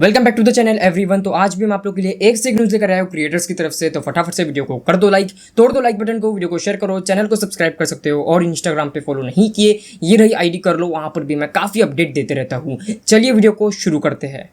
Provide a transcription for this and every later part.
Welcome back to the channel everyone. तो आज भी हम आप लोग के लिए एक से एक न्यूज लेकर आया हूँ क्रिएटर्स की तरफ से। तो फटाफट से वीडियो को कर दो लाइक, तोड़ दो लाइक बटन को, वीडियो को शेयर करो, चैनल को सब्सक्राइब कर सकते हो और इंस्टाग्राम पे फॉलो नहीं किए ये रही आईडी कर लो, वहां पर भी मैं काफी अपडेट देते रहता हूँ। चलिए वीडियो को शुरू करते हैं।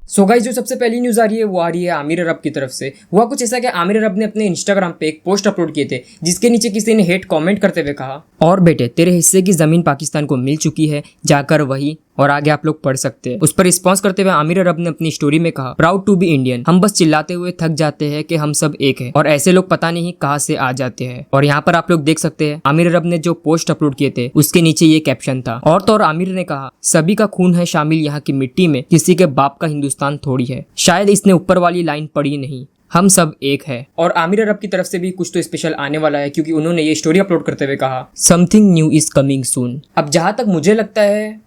सो गाइस, जो सबसे पहली न्यूज आ रही है वो आ रही है आमिर अरब की तरफ से। हुआ कुछ ऐसा कि आमिर अरब ने अपने इंस्टाग्राम पे एक पोस्ट अपलोड किए थे जिसके नीचे किसी ने हेट कमेंट करते हुए कहा, और बेटे तेरे हिस्से की जमीन पाकिस्तान को मिल चुकी है, जाकर वही, और आगे आप लोग पढ़ सकते हैं। उस पर रिस्पॉन्स करते हुए आमिर अरब ने अपनी स्टोरी में कहा, प्राउड टू बी इंडियन। हम बस चिल्लाते हुए थक जाते हैं कि हम सब एक है और ऐसे लोग पता नहीं कहाँ से आ जाते हैं। और यहाँ पर आप लोग देख सकते हैं आमिर अरब ने जो पोस्ट अपलोड किए थे उसके नीचे ये कैप्शन था। और तो और आमिर ने कहा, सभी का खून है शामिल यहाँ की मिट्टी में, किसी के बाप का हिंदुस्तान थोड़ी है। शायद इसने ऊपर वाली लाइन पढ़ी नहीं, हम सब एक है। और आमिर अरब की तरफ से भी कुछ तो स्पेशल आने वाला है क्योंकि उन्होंने ये स्टोरी अपलोड करते हुए कहा, something new is coming soon. अब जहां तक मुझे लगता है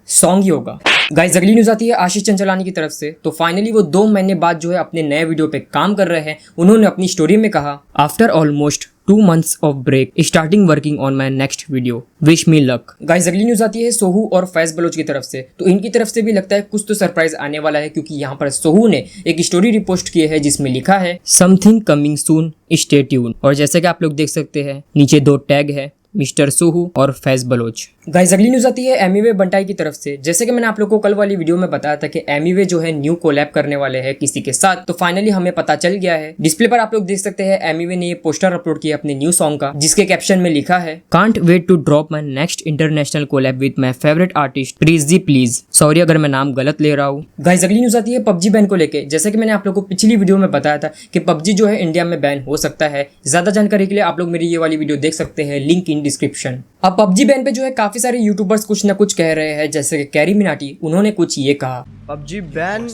सॉन्ग ही होगा। गाइस, अगली न्यूज आती है आशीष चंचलानी की तरफ से। तो फाइनली वो 2 महीने बाद जो है अपने नए वीडियो पे काम कर रहे हैं। उन्होंने अपनी स्टोरी में कहा, after almost 2 months of break starting working on my next video, wish me luck. Guys, अगली न्यूज आती है सोहू और फैज बलोच की तरफ से। तो इनकी तरफ से भी लगता है कुछ तो सरप्राइज आने वाला है क्योंकि यहाँ पर सोहू ने एक स्टोरी रिपोस्ट की है जिसमें लिखा है, something coming soon, stay tune. और जैसे कि आप लोग देख सकते हैं नीचे 2 टैग है, मिस्टर सोहू और फैज बलोच। गाइस, अगली न्यूज आती है एमिवे बंटाई की तरफ से। जैसे कि मैंने आप लोगों को कल वाली वीडियो में बताया था कि एमिवे जो है न्यू कोलैब करने वाले हैं किसी के साथ। तो फाइनली हमें पता चल गया है। डिस्प्ले पर आप लोग देख सकते हैं एमिवे ने ये पोस्टर अपलोड किया अपने न्यू सॉन्ग का, जिसके कैप्शन में लिखा है, can't wait to drop my next international collab with my favourite artist प्रीजी प्लीज। सॉरी अगर मैं नाम गलत ले रहा हूँ। गाइस, अगली न्यूज आती है पबजी बैन को लेकर। जैसे कि मैंने आप लोगों को पिछली वीडियो में बताया था कि पबजी जो है इंडिया में बैन हो सकता है। ज्यादा जानकारी के लिए आप लोग मेरी ये वाली वीडियो देख सकते हैं, लिंक इन डिस्क्रिप्शन। अब पबजी बैन पे जो है काफी सारे यूट्यूबर्स कुछ ना कुछ कह रहे हैं। जैसे कि कैरी मिनाटी, उन्होंने कुछ ये कहा, पबजी बैन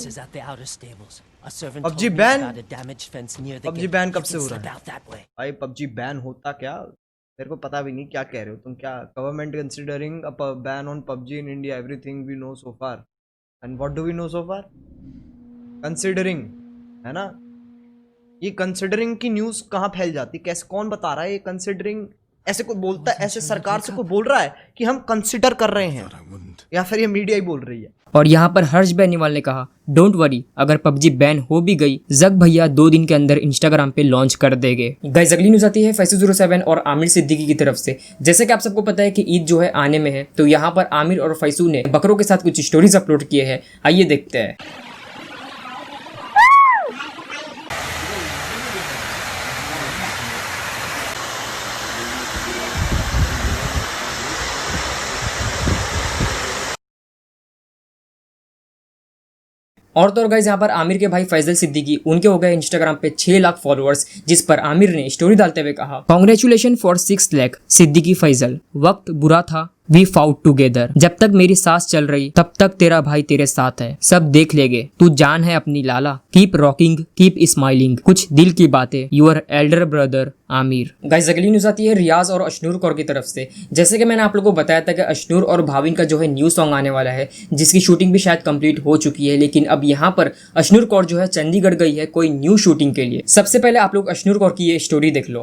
कब से हो रहा है भाई? पबजी बैन होता क्या, मेरे को पता भी नहीं। क्या कह रहे हो तुम? क्या government considering a ban on PUBG in India? Everything we know so far, and what do we know so far? Considering है ना। ये कंसीडरिंग की न्यूज़ कहाँ फैल जाती, कैसे, कौन बता रहा है ये कंसीडरिंग? ऐसे कोई बोलता है, ऐसे सरकार से कोई बोल रहा है कि हम कंसिडर कर रहे हैं, या फिर ये मीडिया ही बोल रही है? और यहाँ पर हर्ष बेनीवाल ने कहा, डोंट वरी, अगर पबजी बैन हो भी गई, जग भैया 2 दिन के अंदर इंस्टाग्राम पे लॉन्च कर देंगे। गाइस, अगली न्यूज आती है फैसल 07 और आमिर सिद्दीकी की तरफ से। जैसे कि आप सबको पता है कि ईद जो है आने में है, तो यहाँ पर आमिर और फैसू ने बकरों के साथ कुछ स्टोरीज अपलोड किए हैं। आइए देखते हैं। और तो और गाइस, यहाँ पर आमिर के भाई फैजल सिद्दीकी, उनके हो गए इंस्टाग्राम पे 6 लाख फॉलोअर्स, जिस पर आमिर ने स्टोरी डालते हुए कहा, कांग्रेचुलेशन फॉर 6 लाख सिद्दीकी फैजल, वक्त बुरा था, वी फाउट टुगेदर, जब तक मेरी सांस चल रही तब तक तेरा भाई तेरे साथ है, सब देख लेंगे, तू जान है अपनी लाला, कीप रॉकिंग कीप स्माइलिंग, कुछ दिल की बातें, your elder brother Aamir. Guys, अगली न्यूज आती है रियाज और अशनूर कौर की तरफ से। जैसे कि मैंने आप लोगों को बताया था कि अशनूर और भाविन का जो है न्यू सॉन्ग आने वाला है, जिसकी शूटिंग भी शायद कंप्लीट हो चुकी है, लेकिन अब यहाँ पर अशनूर कौर जो है चंडीगढ़ गई है कोई न्यू शूटिंग के लिए। सबसे पहले आप लोग अशनूर कौर की ये स्टोरी देख लो।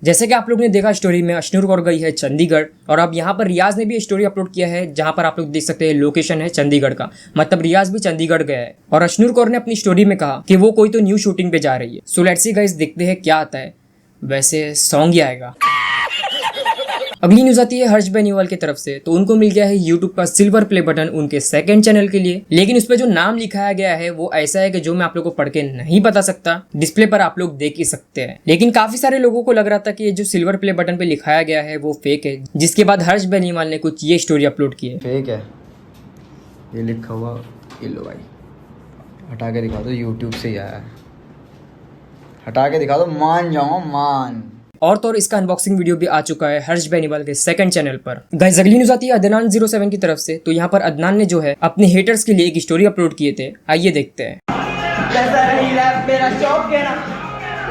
जैसे कि आप लोग ने देखा स्टोरी में, अशनूर कौर गई है चंडीगढ़, और अब यहाँ पर रियाज ने भी स्टोरी अपलोड किया है जहाँ पर आप लोग देख सकते हैं लोकेशन है चंडीगढ़ का, मतलब रियाज भी चंडीगढ़ गया है। और अशनूर कौर ने अपनी स्टोरी में कहा कि वो कोई तो न्यू शूटिंग पे जा रही है। सो लेट्स सी गाइस, देखते हैं क्या आता है। वैसे सॉन्ग ही आएगा। अगली न्यूज आती है हर्ष बेनीवाल की तरफ से। तो उनको मिल गया है यूट्यूब का सिल्वर प्ले बटन उनके 2nd चैनल के लिए, लेकिन उस पर जो नाम लिखाया गया है वो ऐसा है कि जो मैं आप लोगों को पढ़ के नहीं बता सकता। डिस्प्ले पर आप लोग देख ही सकते हैं, लेकिन काफी सारे लोगों को लग रहा था कि ये जो सिल्वर प्ले बटन पे लिखाया गया है वो फेक है, जिसके बाद हर्ष बेनीवाल ने कुछ ये स्टोरी अपलोड की है। फेक है ये लिखा हुआ, ये लो भाई, हटा के दिखा दो, यूट्यूब से ही आया है, हटा के दिखा दो, मान जाओ मान। और तो और इसका अनबॉक्सिंग वीडियो भी आ चुका है हर्ष बेनीवाल के 2nd चैनल पर। गाइस, अगली न्यूज आती है अदनान 07 की तरफ से। तो यहाँ पर अदनान ने जो है अपने हेटर्स के लिए एक स्टोरी अपलोड किए थे, आइए देखते हैं। कैसा रही रैप मेरा शौक है ना,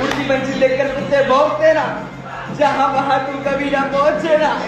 ऊंची मंजिल लेकर कुत्ते भौंकते ना, जहां वहां तू कभी ना पहुंचे ना,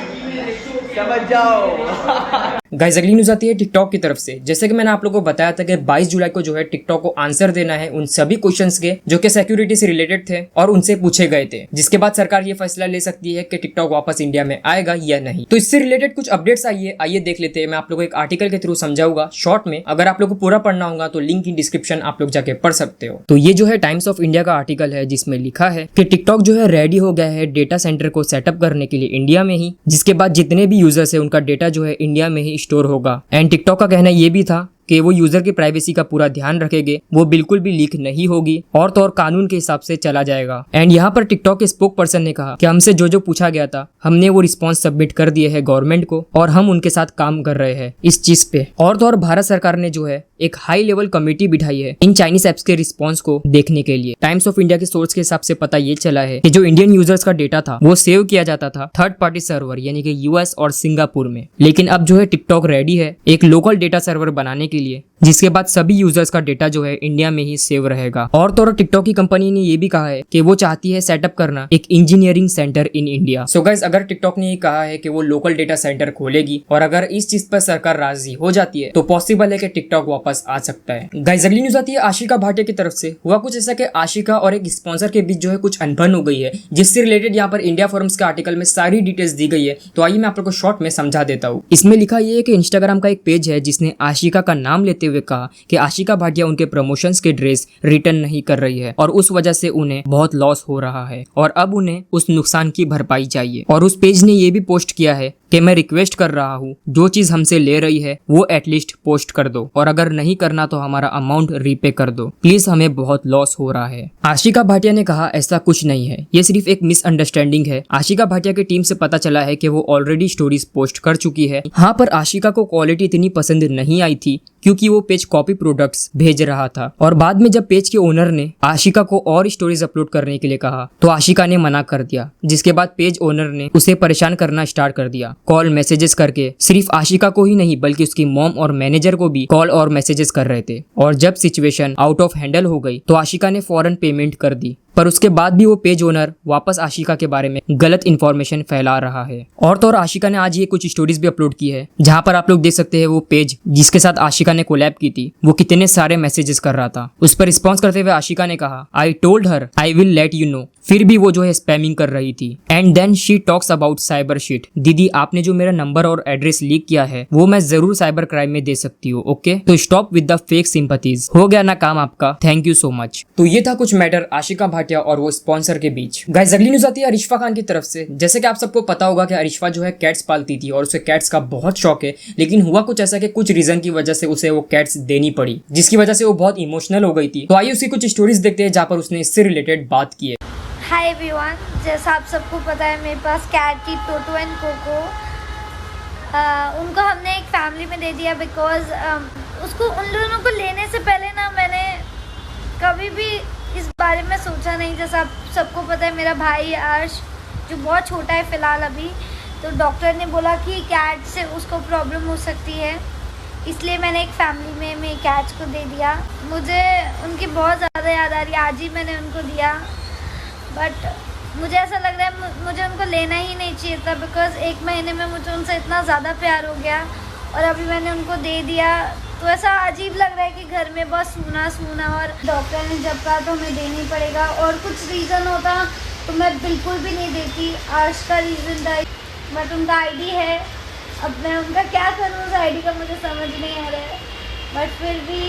समझ जाओ। गाइस अगली न्यूज आती है टिकटॉक की तरफ से। जैसे कि मैंने आप लोगों को बताया था कि 22 जुलाई को जो है टिकटॉक को आंसर देना है उन सभी क्वेश्चंस के जो कि सिक्योरिटी से रिलेटेड थे और उनसे पूछे गए थे, जिसके बाद सरकार ये फैसला ले सकती है कि टिकटॉक वापस इंडिया में आएगा या नहीं। तो इससे रिलेटेड कुछ अपडेट्स आइए देख लेते हैं। मैं आप लोगों को एक आर्टिकल के थ्रू समझाऊंगा शॉर्ट में। अगर आप लोग को पूरा पढ़ना होगा तो लिंक इन डिस्क्रिप्शन आप लोग जाके पढ़ सकते हो। तो ये जो है टाइम्स ऑफ इंडिया का आर्टिकल है जिसमें लिखा है कि टिकटॉक जो है रेडी हो गया है डेटा सेंटर को सेटअप करने के लिए इंडिया में ही, जिसके बाद जितने भी यूजर्स है उनका डेटा जो है इंडिया में ही स्टोर होगा। एंड टिकटॉक का कहना ये भी था कि वो यूजर की प्राइवेसी का पूरा ध्यान रखेंगे, वो बिल्कुल भी लीक नहीं होगी और तो और कानून के हिसाब से चला जाएगा। एंड यहाँ पर टिकटॉक के स्पोक पर्सन ने कहा कि हमसे जो पूछा गया था हमने वो रिस्पॉन्स सबमिट कर दिए है गवर्नमेंट को और हम उनके साथ काम कर रहे हैं इस चीज पे। और तो और भारत सरकार ने जो है एक हाई लेवल कमेटी बिठाई है इन चाइनीज एप्स के रिस्पॉन्स को देखने के लिए। टाइम्स ऑफ इंडिया के सोर्स के हिसाब से पता ये चला है कि जो इंडियन यूजर्स का डेटा था वो सेव किया जाता था थर्ड पार्टी सर्वर यानी कि यूएस और सिंगापुर में, लेकिन अब जो है टिकटॉक रेडी है एक लोकल डेटा सर्वर बनाने के लिए, जिसके बाद सभी यूजर्स का डेटा जो है इंडिया में ही सेव रहेगा। और तो टिकटॉक की कंपनी ने ये भी कहा है कि वो चाहती है सेटअप करना एक engineering centre in India. So guys अगर टिकटॉक ने ये कहा है कि वो लोकल डेटा सेंटर खोलेगी और अगर इस चीज पर सरकार राजी हो जाती है तो पॉसिबल है कि टिकटॉक वापस आ सकता है। गाइस अगली न्यूज आती है आशिका भाटिया की तरफ से। हुआ कुछ ऐसा कि आशिका और एक स्पॉन्सर के बीच जो है कुछ अनबन हो गई है, जिससे रिलेटेड यहाँ पर इंडिया फोरम्स के आर्टिकल में सारी डिटेल्स दी गई है। तो आइए मैं आप लोग को शॉर्ट में समझा देता हूँ। इसमें लिखा ये है कि इंस्टाग्राम का एक पेज है जिसने आशिका का नाम लेते हुए कहा कि आशिका भाटिया उनके प्रमोशंस के ड्रेस रिटर्न नहीं कर रही है और उस वजह से उन्हें बहुत लॉस हो रहा है और अब उन्हें उस नुकसान की भरपाई चाहिए। और उस पेज ने ये भी पोस्ट किया है कि मैं रिक्वेस्ट कर रहा हूँ जो चीज हमसे ले रही है वो एटलीस्ट पोस्ट कर दो और अगर नहीं करना तो हमारा अमाउंट रीपे कर दो प्लीज, हमें बहुत लॉस हो रहा है। आशिका भाटिया ने कहा ऐसा कुछ नहीं है, ये सिर्फ एक मिसअंडरस्टैंडिंग है। आशिका भाटिया की टीम से पता चला है कि वो ऑलरेडी स्टोरीज पोस्ट कर चुकी है। हाँ, पर आशिका को क्वालिटी इतनी पसंद नहीं आई थी क्योंकि वो पेज कॉपी प्रोडक्ट्स भेज रहा था और बाद में जब पेज के ओनर ने आशिका को और स्टोरीज अपलोड करने के लिए कहा तो आशिका ने मना कर दिया, जिसके बाद पेज ओनर ने उसे परेशान करना स्टार्ट कर दिया कॉल मैसेजेस करके। सिर्फ आशिका को ही नहीं बल्कि उसकी मॉम और मैनेजर को भी कॉल और मैसेजेस कर रहे थे। और जब सिचुएशन आउट ऑफ हैंडल हो गई तो आशिका ने फौरन पेमेंट कर दी, पर उसके बाद भी वो पेज ओनर वापस आशिका के बारे में गलत इन्फॉर्मेशन फैला रहा है। और तो और आशिका ने आज ये कुछ स्टोरीज भी अपलोड की है जहां पर आप लोग देख सकते हैं वो पेज जिसके साथ आशिका ने कोलैब की थी वो कितने सारे मैसेजेस कर रहा था। उस पर रिस्पॉन्स करते हुए आशिका ने कहा I told her I will let you know, फिर भी वो जो है स्पैमिंग कर रही थी। And then she talks about cyber shit, दीदी आपने जो मेरा नंबर और एड्रेस लीक किया है वो मैं जरूर साइबर क्राइम में दे सकती हूँ, ओके? तो stop with the fake sympathies. हो गया ना काम आपका, थैंक यू सो मच। तो ये था कुछ मैटर आशिका भाटिया और वो स्पॉन्सर के बीच। गाइस अगली न्यूज आती है अरिशफा खान की तरफ से। जैसे कि आप सबको पता होगा कि अरिशफा जो है कैट्स पालती थी और उसे कैट्स का बहुत शौक है, लेकिन हुआ कुछ ऐसा कि कुछ रीजन की वजह से उसे वो कैट्स देनी पड़ी, जिसकी वजह से वो बहुत इमोशनल हो गई थी। तो आइए उसकी कुछ स्टोरीज देखते हैं जहाँ पर उसने इससे रिलेटेड बात की है। हाय एवरीवन, जैसा आप सबको पता है मेरे पास कैट थी टोटो एंड कोको। उनको हमने एक फैमिली में दे दिया बिकॉज उसको उन दोनों को लेने से पहले ना मैंने कभी भी इस बारे में सोचा नहीं। जैसा आप सबको पता है मेरा भाई आर्श जो बहुत छोटा है फ़िलहाल अभी, तो डॉक्टर ने बोला कि कैट से उसको प्रॉब्लम हो सकती है, इसलिए मैंने एक फैमिली में मैं कैट्स को दे दिया। मुझे उनकी बहुत ज़्यादा याद आ रही है, आज ही मैंने उनको दिया, बट मुझे ऐसा लग रहा है मुझे उनको लेना ही नहीं चाहिए था बिकॉज एक महीने में मुझे उनसे इतना ज़्यादा प्यार हो गया और अभी मैंने उनको दे दिया तो ऐसा अजीब लग रहा है कि घर में बहुत सूना सूना। और डॉक्टर ने जब कहा तो हमें देनी पड़ेगा और कुछ रीज़न होता तो मैं बिल्कुल भी नहीं देती। आज का रीज़न था बट उनका आईडी है, अब मैं उनका क्या करूँ उस आईडी का मुझे समझ नहीं आ रहा है, बट फिर भी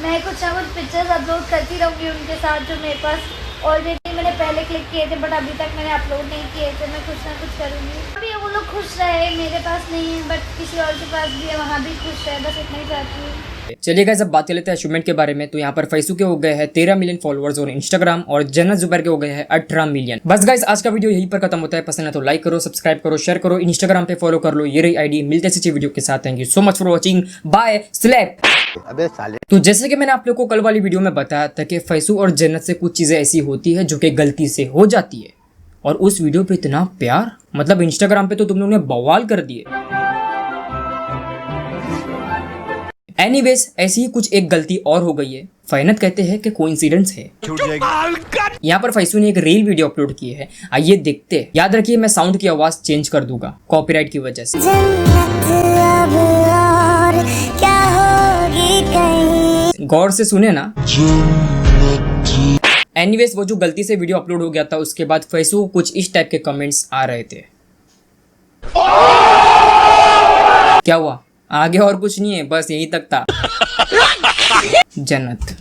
मैं कुछ ना कुछ पिक्चर्स अपलोड करती रहूँगी उनके साथ जो मेरे पास ऑलरेडी मैंने पहले क्लिक किए थे बट अभी तक मैंने अपलोड नहीं किए थे। मैं कुछ ना कुछ करूँगी। अभी वो लोग खुश रहे, मेरे पास नहीं है बट किसी और के पास भी है, वहाँ भी खुश रहे, बस इतना ही चाहती हूँ। चलिए गाइस अब बात कर लेते हैं अचीवमेंट के बारे में। तो यहाँ पर फैसू के हो गए हैं 13 मिलियन फॉलोअर्स और इंस्टाग्राम, और जन्नत जुबैर के हो गए हैं 18 मिलियन। बस गाइस आज का वीडियो यहीं पर खत्म होता है। पसंद है तो लाइक करो, सब्सक्राइब करो, शेयर करो, इंस्टाग्राम पे फॉलो कर लो, ये रही आईडी। मिलते हैं अच्छी वीडियो के साथ। Thank you so much for watching, bye, slap. अबे साले। तो जैसे कि मैंने आप लोगों को कल वाली वीडियो में बताया था कि फैसू और जन्नत से कुछ चीजें ऐसी होती है जो कि गलती से हो जाती है, और उस वीडियो पे इतना प्यार, मतलब इंस्टाग्राम पे तो तुम लोगों ने बवाल कर दिए। एनीवेज ऐसी ही कुछ एक गलती और हो गई है। फैनत कहते हैं कि कोइंसिडेंस है। यहाँ पर फैसू ने एक रील वीडियो अपलोड की है, आइए देखते हैं। याद रखिए मैं साउंड की आवाज चेंज कर दूंगा कॉपीराइट की वजह से। गौर से सुने ना। एनीवेज वो जो गलती से वीडियो अपलोड हो गया था उसके बाद फेसबुक को कुछ इस टाइप के कमेंट्स आ रहे थे। क्या हुआ? आगे और कुछ नहीं है, बस यहीं तक था। जन्नत।